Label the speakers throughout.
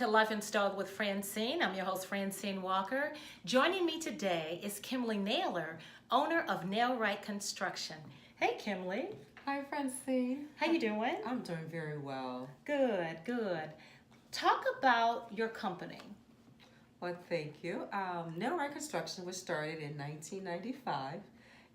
Speaker 1: to Life Installed with Francyne. I'm your host, Francyne Walker. Joining me today is Kimle Nailer, owner of Nail-Rite Construction. Hey, Kimle.
Speaker 2: Hi, Francyne.
Speaker 1: How you doing?
Speaker 2: I'm doing very well.
Speaker 1: Good, good. Talk about your company.
Speaker 2: Well, thank you. Nail-Rite Construction was started in 1995.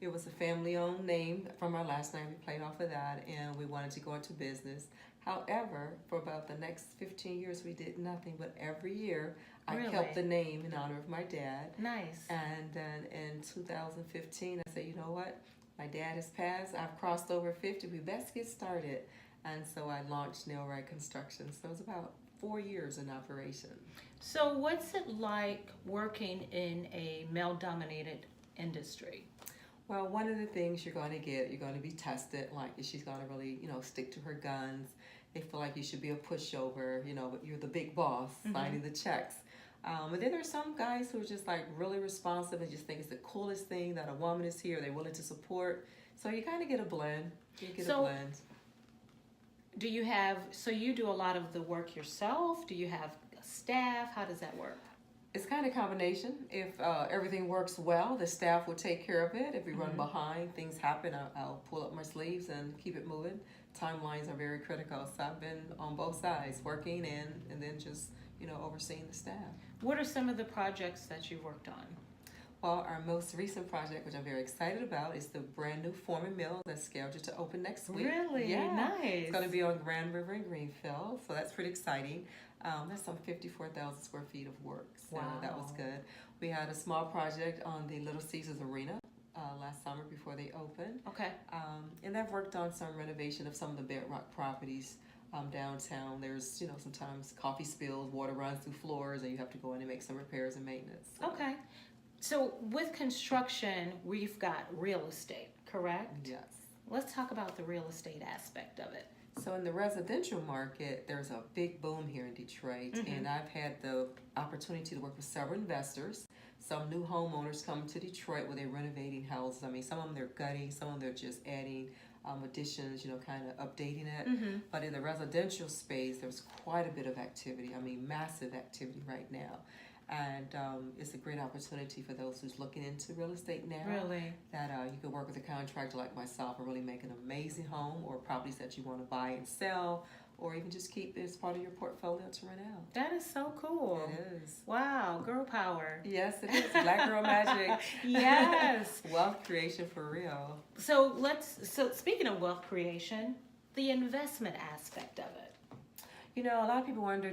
Speaker 2: It was a family-owned name from our last name. We played off of that, and we wanted to go into business. However, for about the next 15 years, we did nothing, but every year I kept the name in honor of my dad.
Speaker 1: Nice.
Speaker 2: And then in 2015, I said, you know what? My dad has passed. I've crossed over 50. We best get started. And so I launched Nail-Rite Construction. So it was about 4 years in operation.
Speaker 1: So what's it like working in a male-dominated industry?
Speaker 2: Well, one of the things you're going to be tested. Like, is she going to really, stick to her guns? They feel like you should be a pushover, but you're the big boss, signing the checks. And then there's some guys who are just like really responsive and just think it's the coolest thing that a woman is here. They're willing to support. So you kind of get a blend.
Speaker 1: Do you have, so you do a lot of the work yourself? Do you have staff? How does that work?
Speaker 2: It's kind of a combination. If everything works well, the staff will take care of it. If we run behind, things happen, I'll pull up my sleeves and keep it moving. Timelines are very critical. So I've been on both sides, working and then just, overseeing the staff.
Speaker 1: What are some of the projects that you've worked on?
Speaker 2: Well, our most recent project, which I'm very excited about, is the brand new Foreman Mill that's scheduled to open next week.
Speaker 1: Really?
Speaker 2: Yeah.
Speaker 1: Nice.
Speaker 2: It's going to be on Grand River in Greenfield, so that's pretty exciting. That's some 54,000 square feet of work, so that was good. We had a small project on the Little Caesars Arena last summer before they opened.
Speaker 1: Okay.
Speaker 2: And I've worked on some renovation of some of the bedrock properties downtown. There's, sometimes coffee spills, water runs through floors, and you have to go in and make some repairs and maintenance. So.
Speaker 1: Okay. So with construction, we've got real estate, correct?
Speaker 2: Yes.
Speaker 1: Let's talk about the real estate aspect of it.
Speaker 2: So in the residential market, there's a big boom here in Detroit, and I've had the opportunity to work with several investors. Some new homeowners come to Detroit where they're renovating houses. I mean, some of them they're gutting, some of them they're just adding additions, kind of updating it. But in the residential space, there's quite a bit of activity. I mean, massive activity right now. And it's a great opportunity for those who's looking into real estate now.
Speaker 1: Really?
Speaker 2: That you can work with a contractor like myself and really make an amazing home or properties that you want to buy and sell, or even just keep as part of your portfolio to rent out.
Speaker 1: That is so cool.
Speaker 2: It is.
Speaker 1: Wow, girl power.
Speaker 2: Yes, it is. Black girl magic.
Speaker 1: Yes.
Speaker 2: Wealth creation for real.
Speaker 1: So speaking of wealth creation, the investment aspect of it.
Speaker 2: A lot of people wonder,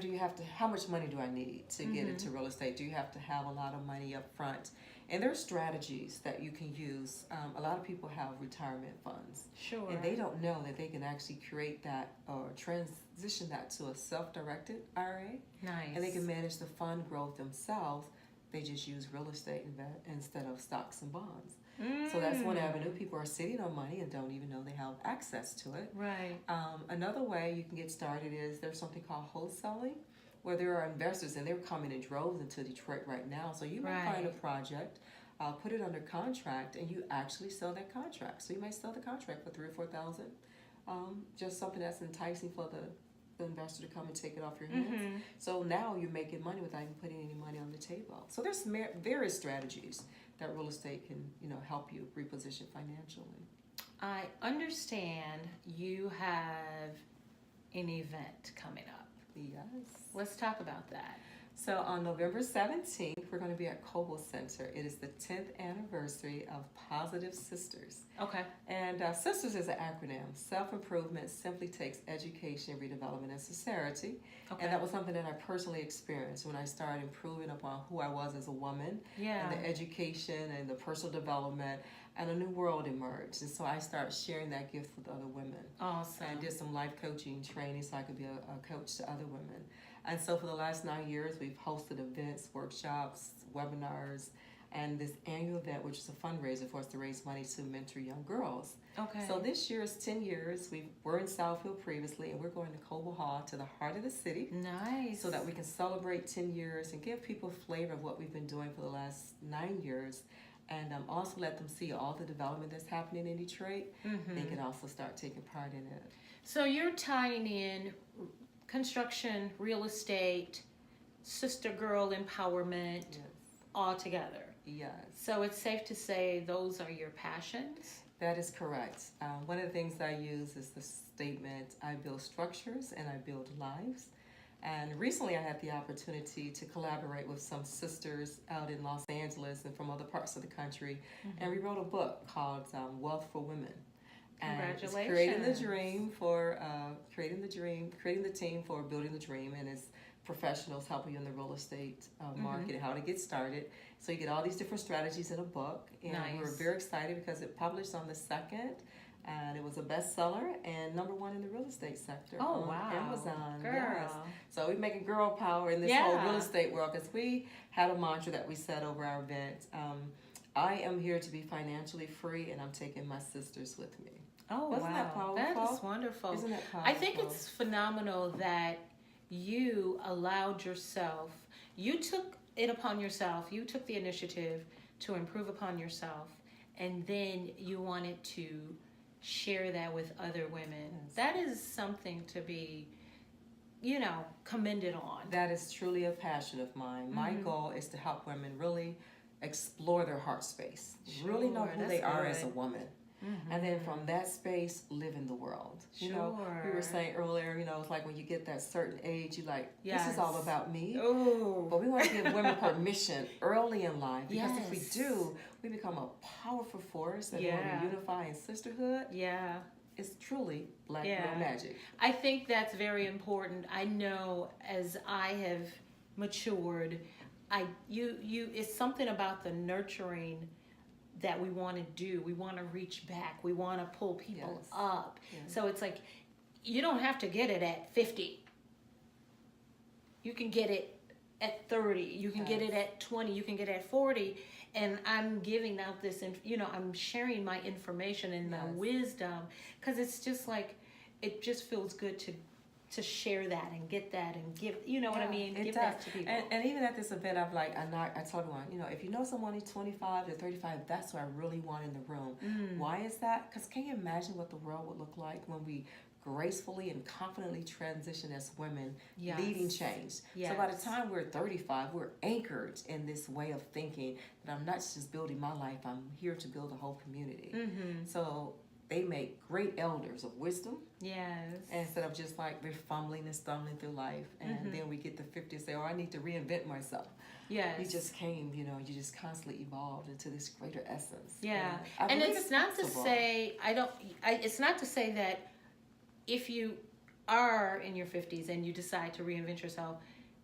Speaker 2: how much money do I need to get into real estate? Do you have to have a lot of money up front? And there are strategies that you can use. A lot of people have retirement funds.
Speaker 1: Sure.
Speaker 2: And they don't know that they can actually create that or transition that to a self-directed IRA.
Speaker 1: Nice.
Speaker 2: And they can manage the fund growth themselves. They just use real estate instead of stocks and bonds. So that's one avenue. People are sitting on money and don't even know they have access to it.
Speaker 1: Right.
Speaker 2: Another way you can get started is there's something called wholesaling, where there are investors and they're coming in droves into Detroit right now. So you might find a project, put it under contract, and you actually sell that contract. So you might sell the contract for $3,000 or $4,000. Just something that's enticing for the investor to come and take it off your hands. So now you're making money without even putting any money on the table. So there's various strategies that real estate can, help you reposition financially.
Speaker 1: I understand you have an event coming up.
Speaker 2: Yes.
Speaker 1: Let's talk about that.
Speaker 2: So on November 17th, we're going to be at Kobo Center. It is the 10th anniversary of Positive S.I.S.T.E.R.S.
Speaker 1: Okay.
Speaker 2: And S.I.S.T.E.R.S is an acronym. Self-improvement simply takes education, redevelopment, and sincerity.
Speaker 1: Okay.
Speaker 2: And that was something that I personally experienced when I started improving upon who I was as a woman.
Speaker 1: Yeah.
Speaker 2: And the education and the personal development, and a new world emerged. And so I started sharing that gift with other women.
Speaker 1: Awesome.
Speaker 2: And I did some life coaching training so I could be a coach to other women. And so for the last 9 years, we've hosted events, workshops, webinars, and this annual event, which is a fundraiser for us to raise money to mentor young girls.
Speaker 1: Okay.
Speaker 2: So this year is 10 years. We were in Southfield previously, and we're going to Cobo Hall, to the heart of the city.
Speaker 1: Nice.
Speaker 2: So that we can celebrate 10 years and give people a flavor of what we've been doing for the last 9 years. And also let them see all the development that's happening in Detroit. They can also start taking part in it.
Speaker 1: So you're tying in construction, real estate, sister girl empowerment all together.
Speaker 2: Yes.
Speaker 1: So it's safe to say those are your passions?
Speaker 2: That is correct. One of the things I use is the statement, I build structures and I build lives. And recently I had the opportunity to collaborate with some sisters out in Los Angeles and from other parts of the country. And we wrote a book called Wealth for Women. And
Speaker 1: Congratulations.
Speaker 2: it's creating the dream for, creating the team for building the dream. And it's professionals helping you in the real estate market and how to get started. So you get all these different strategies in a book. And
Speaker 1: Nice.
Speaker 2: we were very excited because it published on the 2nd. And it was a bestseller and #1 in the real estate sector
Speaker 1: Oh,
Speaker 2: on
Speaker 1: wow.
Speaker 2: Amazon.
Speaker 1: Girl.
Speaker 2: Yes. So we're making girl power in this whole real estate world because we had a mantra that we said over our event. I am here to be financially free and I'm taking my sisters with me.
Speaker 1: Oh,
Speaker 2: Wasn't
Speaker 1: wow.
Speaker 2: that powerful?
Speaker 1: That is wonderful.
Speaker 2: Isn't that powerful?
Speaker 1: I think it's phenomenal that you allowed yourself, you took it upon yourself, you took the initiative to improve upon yourself, and then you wanted to share that with other women.
Speaker 2: Yes.
Speaker 1: That is something to be, commended on.
Speaker 2: That is truly a passion of mine. My goal is to help women really explore their heart space, really know who they are as a woman. And then from that space, live in the world. You know, we were saying earlier, it's like when you get that certain age, you're like, this is all about me.
Speaker 1: Oh.
Speaker 2: But we want to give women permission early in life because if we do, we become a powerful force that will unify in sisterhood.
Speaker 1: Yeah.
Speaker 2: It's truly Black girl magic.
Speaker 1: I think that's very important. I know as I have matured, it's something about the nurturing that we want to do. We want to reach back. We want to pull people up.
Speaker 2: Yes.
Speaker 1: So it's like, you don't have to get it at 50. You can get it at 30. You can get it at 20. You can get it at 40. And I'm giving out this, I'm sharing my information and my wisdom because it's just like, it just feels good to share that and get that and give, what I mean? Give that to people.
Speaker 2: And even at this event, I'm like, I told everyone, if you know someone who's 25 to 35, that's what I really want in the room. Why is that? Because can you imagine what the world would look like when we gracefully and confidently transition as women, leading change? So by the time we're 35, we're anchored in this way of thinking that I'm not just building my life, I'm here to build a whole community. So they make great elders of wisdom.
Speaker 1: Yes.
Speaker 2: Instead of just like we're fumbling and stumbling through life. And then we get to 50 and say, I need to reinvent myself.
Speaker 1: Yes.
Speaker 2: You just came, you just constantly evolved into this greater essence.
Speaker 1: Yeah.
Speaker 2: And
Speaker 1: it's not to say, it's not to say that if you are in your 50s and you decide to reinvent yourself,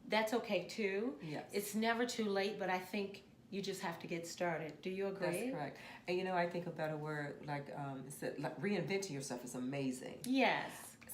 Speaker 1: that's okay too.
Speaker 2: Yes.
Speaker 1: It's never too late, but I think you just have to get started. Do you agree?
Speaker 2: That's correct. And I think a better word, like reinventing yourself is amazing.
Speaker 1: Yes.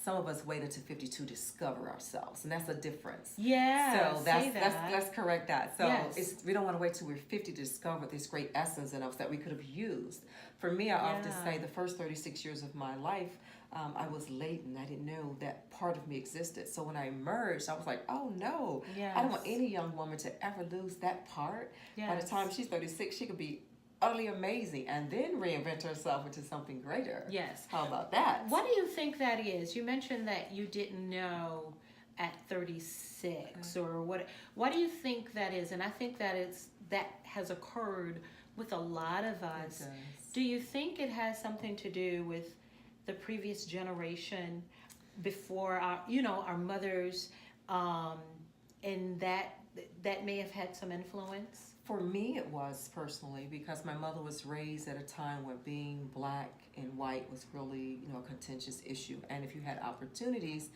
Speaker 2: Some of us wait until 52 to discover ourselves, and that's a difference.
Speaker 1: Yeah.
Speaker 2: So let's correct that. So we don't want to wait till we're 50 to discover this great essence in us that we could have used. For me, I often say the first 36 years of my life, I was latent. I didn't know that part of me existed. So when I emerged, I was like, oh no, I don't want any young woman to ever lose that part. By the time she's 36, she could be utterly amazing and then reinvent herself into something greater.
Speaker 1: Yes.
Speaker 2: How about that?
Speaker 1: What do you think that is? You mentioned that you didn't know at 36 or what do you think that is? And I think that that has occurred with a lot of us.
Speaker 2: It does.
Speaker 1: Do you think it has something to do with the previous generation before our mothers, and that may have had some influence?
Speaker 2: For me, it was personally because my mother was raised at a time when being Black and white was really, a contentious issue. And if you had opportunities,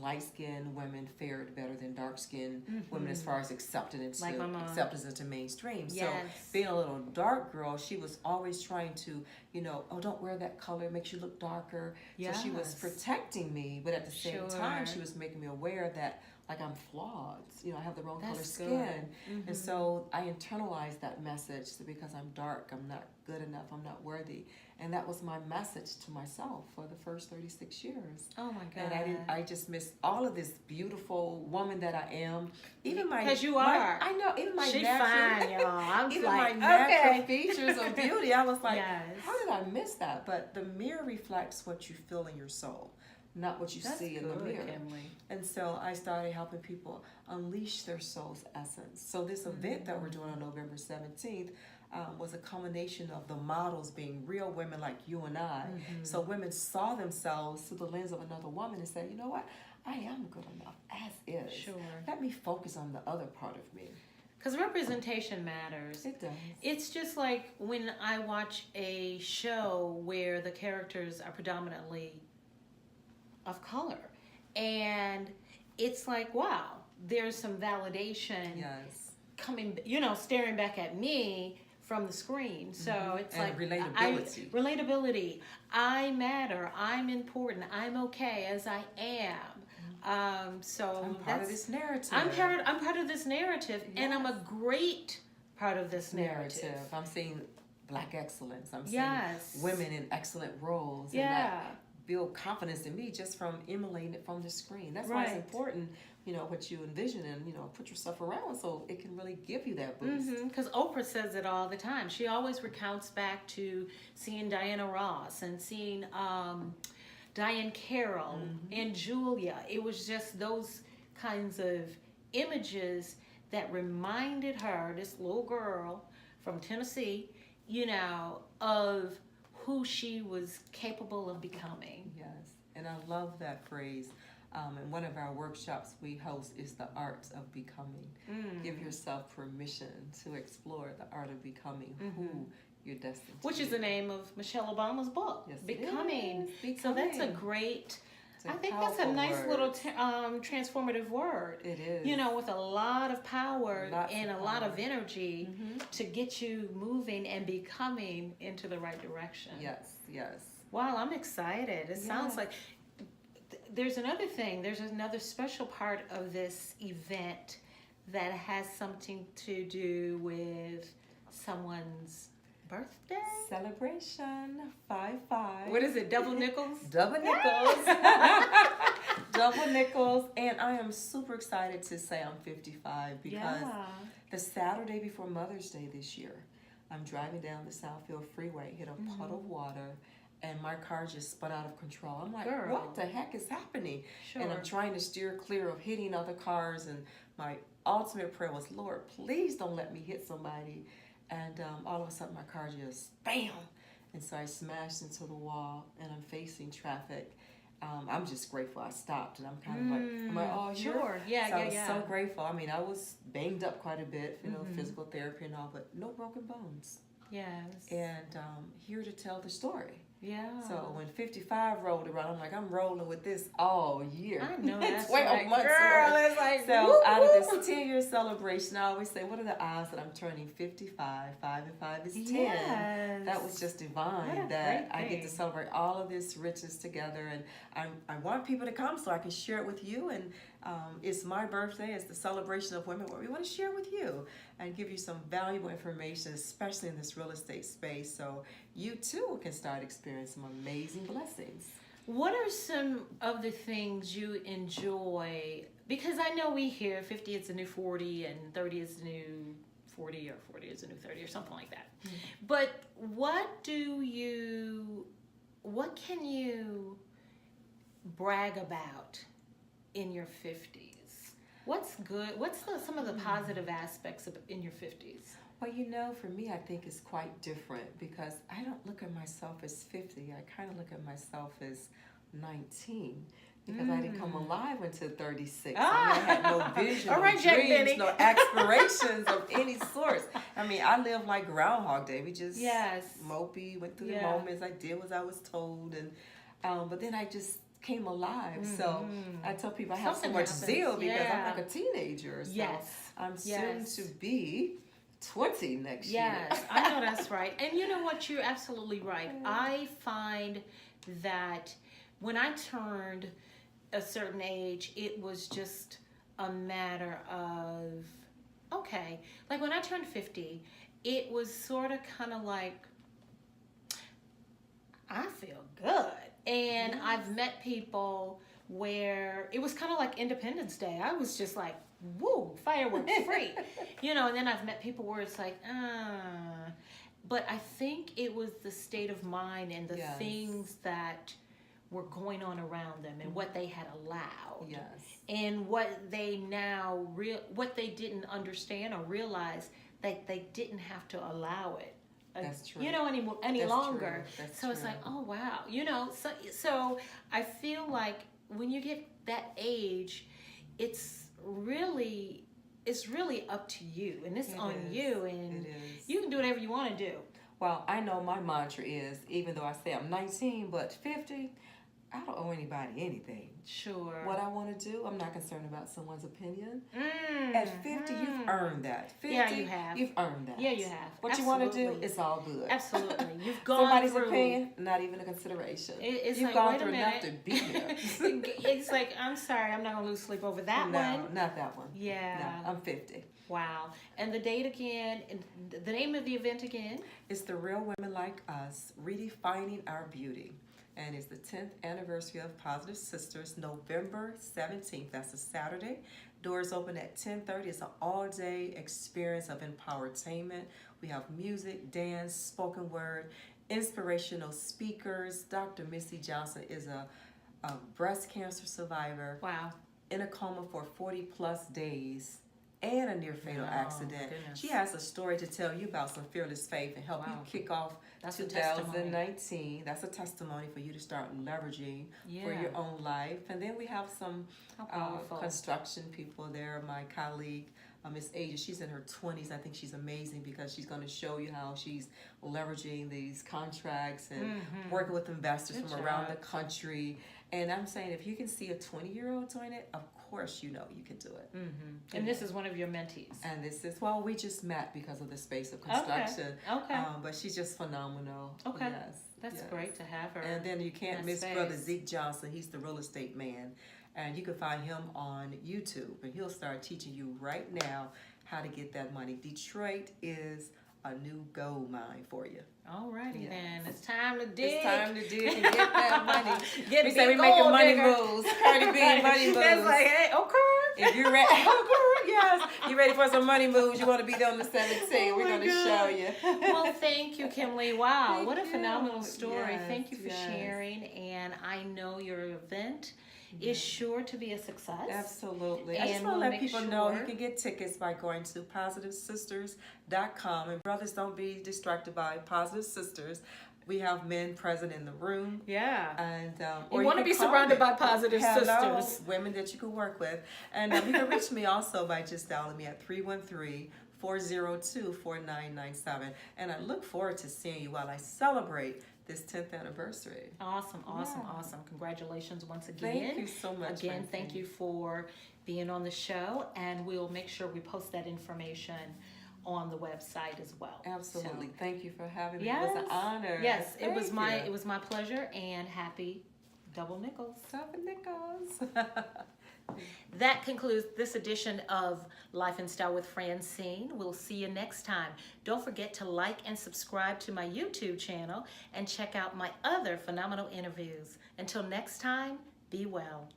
Speaker 2: light-skinned women fared better than dark-skinned women as far as acceptance into mainstream.
Speaker 1: Yes.
Speaker 2: So being a little dark girl, she was always trying to, don't wear that color, it makes you look darker.
Speaker 1: Yes.
Speaker 2: So she was protecting me, but at the same time, she was making me aware that I'm flawed. I have the wrong color skin. And so I internalized that message because I'm dark, I'm not good enough, I'm not worthy. And that was my message to myself for the first 36 years.
Speaker 1: Oh my God.
Speaker 2: And I just missed all of this beautiful woman that I am. Even my...
Speaker 1: Because you are.
Speaker 2: I know, even my
Speaker 1: She
Speaker 2: natural...
Speaker 1: fine, y'all. I'm
Speaker 2: even
Speaker 1: like,
Speaker 2: my natural
Speaker 1: okay.
Speaker 2: features of beauty. I was like,
Speaker 1: Yes.
Speaker 2: how did I miss that? But the mirror reflects what you feel in your soul. not what you
Speaker 1: That's
Speaker 2: see in the
Speaker 1: good,
Speaker 2: mirror.
Speaker 1: Kimle.
Speaker 2: And so I started helping people unleash their soul's essence. So this event that we're doing on November 17th was a combination of the models being real women like you and I. So women saw themselves through the lens of another woman and said, you know what, I am good enough as is.
Speaker 1: Sure.
Speaker 2: Let me focus on the other part of me.
Speaker 1: Because representation matters.
Speaker 2: It does.
Speaker 1: It's just like when I watch a show where the characters are predominantly of color. And it's like, wow, there's some validation
Speaker 2: Yes.
Speaker 1: coming, staring back at me from the screen. So it's
Speaker 2: And
Speaker 1: like
Speaker 2: relatability.
Speaker 1: Relatability. I matter. I'm important. I'm okay as I am. So
Speaker 2: I'm part of this narrative.
Speaker 1: I'm part of this narrative, and I'm a great part of this narrative.
Speaker 2: I'm seeing Black excellence. I'm seeing
Speaker 1: Yes.
Speaker 2: women in excellent roles. And
Speaker 1: Yeah.
Speaker 2: that build confidence in me just from emulating it from the screen. That's why it's
Speaker 1: Right.
Speaker 2: important, what you envision and, put yourself around so it can really give you that boost.
Speaker 1: Because Oprah says it all the time. She always recounts back to seeing Diana Ross and seeing Diane Carroll and Julia. It was just those kinds of images that reminded her, this little girl from Tennessee, of who she was capable of becoming.
Speaker 2: Yes, and I love that phrase. In one of our workshops we host is the art of becoming. Give yourself permission to explore the art of becoming who you're destined to
Speaker 1: Which
Speaker 2: be.
Speaker 1: is the name of Michelle Obama's book,
Speaker 2: Yes, it
Speaker 1: Becoming.
Speaker 2: is.
Speaker 1: So that's a
Speaker 2: Becoming.
Speaker 1: great,
Speaker 2: It's a
Speaker 1: I think that's a
Speaker 2: powerful
Speaker 1: nice
Speaker 2: word.
Speaker 1: little transformative word.
Speaker 2: It is.
Speaker 1: With a lot of power
Speaker 2: Lots
Speaker 1: and
Speaker 2: of
Speaker 1: a lot of
Speaker 2: power.
Speaker 1: energy to get you moving and becoming into the right direction.
Speaker 2: Yes, yes.
Speaker 1: Wow, I'm excited. It sounds like there's another thing. There's another special part of this event that has something to do with someone's birthday.
Speaker 2: Celebration, 5-5.
Speaker 1: What is it? Double nickels?
Speaker 2: Double nickels. Double nickels. And I am super excited to say I'm 55 because the Saturday before Mother's Day this year, I'm driving down the Southfield Freeway, hit a puddle of water, and my car just spun out of control. I'm like,
Speaker 1: Girl.
Speaker 2: what the heck is happening?
Speaker 1: Sure.
Speaker 2: And I'm trying to steer clear of hitting other cars, and my ultimate prayer was, Lord, please don't let me hit somebody. And all of a sudden my car just bam, and so I smashed into the wall, and I'm facing traffic. I'm just grateful I stopped, and I'm kind of like, am I all here?
Speaker 1: Sure. Yeah,
Speaker 2: So I
Speaker 1: yeah,
Speaker 2: was
Speaker 1: yeah.
Speaker 2: so grateful. I mean, I was banged up quite a bit, physical therapy and all, but no broken bones.
Speaker 1: Yes.
Speaker 2: And here to tell the story.
Speaker 1: Yeah.
Speaker 2: So when 55 rolled around, I'm like, I'm rolling with this all year.
Speaker 1: I know that's
Speaker 2: 12
Speaker 1: right.
Speaker 2: months
Speaker 1: Girl,
Speaker 2: worth.
Speaker 1: it's like,
Speaker 2: So
Speaker 1: woo,
Speaker 2: out of
Speaker 1: woo.
Speaker 2: this 10-year celebration, I always say, what are the odds that I'm turning 55? 5 and 5 is 10.
Speaker 1: Yes.
Speaker 2: That was just divine
Speaker 1: What a
Speaker 2: that
Speaker 1: great
Speaker 2: I get to
Speaker 1: thing.
Speaker 2: celebrate all of this riches together. And I want people to come so I can share it with you. And it's my birthday. It's the celebration of women where we want to share with you and give you some valuable information, especially in this real estate space, so you too can start experiencing some amazing blessings.
Speaker 1: What are some of the things you enjoy? Because I know we hear 50 is the new 40 and 30 is the new 40 or 40 is the new 30 or something like that. But what can you brag about in your 50s? What's good? What's some of the positive aspects in your 50s?
Speaker 2: Well, for me, I think it's quite different because I don't look at myself as 50. I kind of look at myself as 19 because I didn't come alive until 36. I had no vision,
Speaker 1: All
Speaker 2: no
Speaker 1: right, Jack
Speaker 2: dreams,
Speaker 1: Benny.
Speaker 2: no aspirations of any sort. I mean, I lived like Groundhog Day. We just mopey, went through the moments. I did what I was told, and but then I just came alive. So I tell people I have so much zeal because I'm like a teenager. So I'm soon to be 20 next year.
Speaker 1: Yes, I know that's right. And you know what? You're absolutely right. I find that when I turned a certain age, it was just a matter of, okay, like when I turned 50, it was sort of kind of like, I feel good. And I've met people where it was kind of like Independence Day. I was just like, woo, fireworks free. And then I've met people where it's like, But I think it was the state of mind and the things that were going on around them and what they had allowed.
Speaker 2: Yes.
Speaker 1: And what they now what they didn't understand or realize that they didn't have to allow it.
Speaker 2: That's true.
Speaker 1: You know, any
Speaker 2: That's
Speaker 1: longer.
Speaker 2: true. That's
Speaker 1: so it's
Speaker 2: true.
Speaker 1: like, oh wow, you know. So I feel like when you get that age, it's really up to you, and it's on you, and you can do whatever you want to do.
Speaker 2: Well, I know my mantra is, even though I say I'm 19, but 50, I don't owe anybody anything.
Speaker 1: Sure.
Speaker 2: What I want to do, I'm not concerned about someone's opinion. At 50, you've earned that. 50,
Speaker 1: yeah, you have.
Speaker 2: You've earned that.
Speaker 1: Yeah, you have.
Speaker 2: What
Speaker 1: Absolutely.
Speaker 2: you want to do, it's all good.
Speaker 1: Absolutely. You've gone
Speaker 2: Somebody's
Speaker 1: through.
Speaker 2: opinion, not even a consideration.
Speaker 1: It's
Speaker 2: You've
Speaker 1: like,
Speaker 2: gone
Speaker 1: wait a
Speaker 2: through enough
Speaker 1: minute.
Speaker 2: to be here.
Speaker 1: It's like, I'm sorry, I'm not going to lose sleep over that
Speaker 2: No,
Speaker 1: one.
Speaker 2: not that one.
Speaker 1: Yeah.
Speaker 2: No, I'm 50.
Speaker 1: Wow. And the date again, and the name of the event again?
Speaker 2: It's the Real Women Like Us, Redefining Our Beauty. And it's the 10th anniversary of Positive S.I.S.T.E.R.S, November 17th. That's a Saturday. Doors open at 10:30. It's an all-day experience of empowertainment. We have music, dance, spoken word, inspirational speakers. Dr. Missy Johnson is a breast cancer survivor.
Speaker 1: Wow.
Speaker 2: In a coma for 40-plus days. And a near-fatal accident.
Speaker 1: Goodness.
Speaker 2: She has a story to tell you about some fearless faith and help you kick off
Speaker 1: That's
Speaker 2: 2019. That's a testimony for you to start leveraging for your own life. And then we have some construction people there. My colleague, Miss Asia, she's in her 20s. I think she's amazing because she's going to show you how she's leveraging these contracts and working with investors from around the country. And I'm saying, if you can see a 20-year-old doing it, of course you know you can do it.
Speaker 1: And this is one of your mentees.
Speaker 2: And this is, well, we just met because of the space of construction.
Speaker 1: Okay.
Speaker 2: But she's just phenomenal.
Speaker 1: Okay.
Speaker 2: Yes.
Speaker 1: That's great to have her.
Speaker 2: And then you can't miss Brother Zeke Johnson. He's the real estate man. And you can find him on YouTube. And he'll start teaching you right now how to get that money. Detroit is a new gold mine for you.
Speaker 1: Alrighty then. It's time to dig.
Speaker 2: It's time to dig and get that money.
Speaker 1: We
Speaker 2: say we making money moves. Cardi B, money moves.
Speaker 1: It's like, hey, Okur.
Speaker 2: If you're ready, Okur, yes. You ready for some money moves? You want to be there on the 17th. We're going to show you.
Speaker 1: Well, thank you, Kimle. Wow,
Speaker 2: Thank
Speaker 1: what a
Speaker 2: you.
Speaker 1: phenomenal story.
Speaker 2: Yes,
Speaker 1: Thank you for sharing. And I know your event is sure to be a success.
Speaker 2: Absolutely.
Speaker 1: And
Speaker 2: I just want to
Speaker 1: we'll
Speaker 2: let people
Speaker 1: make
Speaker 2: know
Speaker 1: sure-
Speaker 2: you can get tickets by going to positivesisters.com. And brothers, don't be distracted by Positive Sisters. We have men present in the room.
Speaker 1: Yeah.
Speaker 2: And
Speaker 1: you want to be surrounded by positive sisters.
Speaker 2: Women that you can work with. And you can reach me also by just dialing me at 313-402-4997. And I look forward to seeing you while I celebrate this 10th anniversary.
Speaker 1: Awesome. Congratulations once again.
Speaker 2: Thank you so much.
Speaker 1: Again, thank you for being on the show, and we'll make sure we post that information on the website as well.
Speaker 2: Absolutely.
Speaker 1: So,
Speaker 2: thank you for having me.
Speaker 1: yes,
Speaker 2: It was an honor.
Speaker 1: Yes,
Speaker 2: Thank
Speaker 1: it was my pleasure, and happy double nickels.
Speaker 2: Double nickels.
Speaker 1: That concludes this edition of Life in Style with Francyne. We'll see you next time. Don't forget to like and subscribe to my YouTube channel and check out my other phenomenal interviews. Until next time, be well.